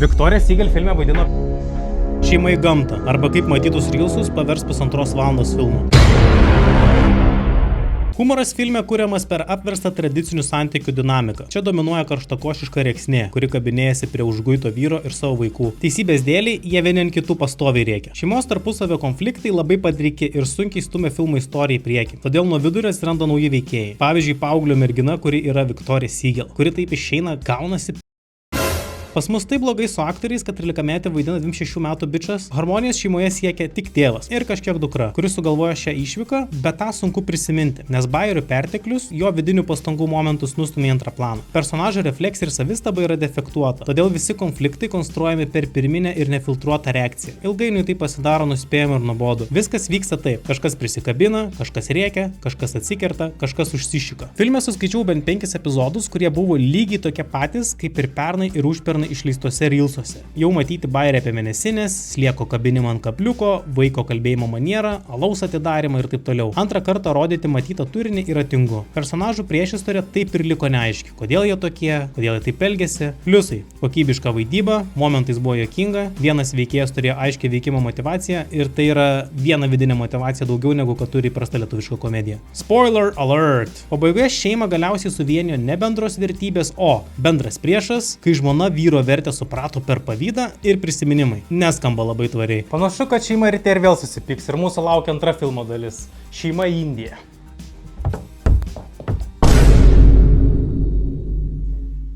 Viktorija Siegel filme vaidino Šeima į gamtą, arba kaip matytus reelsus pavers 1,5 valandos filmu. Humoras filme kuriamas per apverstą tradicinių santykių dinamiką. Čia dominuoja karštakošiška rėksnė, kuri kabinėjasi prie užguito vyro ir savo vaikų. Teisybės dėliai jie vieni ant kitų pastoviai rėkia. Šeimos tarpusavio konfliktai labai padriki ir sunkiai stumia filmo istoriją į priekį. Todėl nuo vidurio atsiranda nauji veikėjai. Pavyzdžiui, paauglio mergina, kuri yra Viktorija Siegel, kuri taip išeina gaunasi. Pas mus taip blogai su aktoriais, kad 13-metė vaidina 26 metų bičas. Harmonijos šeimoje siekia tik tėvas ir kažkiek dukra, kuris sugalvojo šią išvyką, bet tą sunku prisiminti, nes bajerių perteklius jo vidinių pastangų momentus nustumia į antrą planą. Personažo refleksija ir savistaba yra defektuota, todėl visi konfliktai konstruojami per pirminę ir nefiltruotą reakciją. Ilgainiui tai pasidaro nuspėjama ir nuobodu. Viskas vyksta taip. Kažkas prisikabina, kažkas rėkia, kažkas atsikerta, kažkas užsišika. Filme suskaičiau bent 5 epizodus, kurie buvo lygiai tokie patys kaip ir pernai ir užpernai išleistose reelsuose. Jau matyti bajeriai apie mėnesinės, slieko kabinimą ant kabliuko, vaiko kalbėjimo manierą, alaus atidarimą ir taip toliau. Antrą kartą rodyti matytą turinį yra tingu. Personažų priešistorė taip ir liko neaiški. Kodėl jie tokie, kodėl jie taip elgėsi. Pliusai - kokybiška vaidyba, momentais buvo juokinga, vienas veikėjas turėjo aiškią veikimo motivaciją ir tai yra viena vidinė motivacija daugiau negu kad turi įprasta lietuviška komedija. Spoiler alert! Pabaigoje šeimą galiausiai suvienijo ne bendros vertybės, o bendras priešas, kai žmona vyro vertę suprato per pavydą ir prisiminimai. Neskamba labai tvariai. Panašu, kad šeima ryte ir vėl susipyks ir mūsų laukia antra filmo dalis - Šeima į Indiją.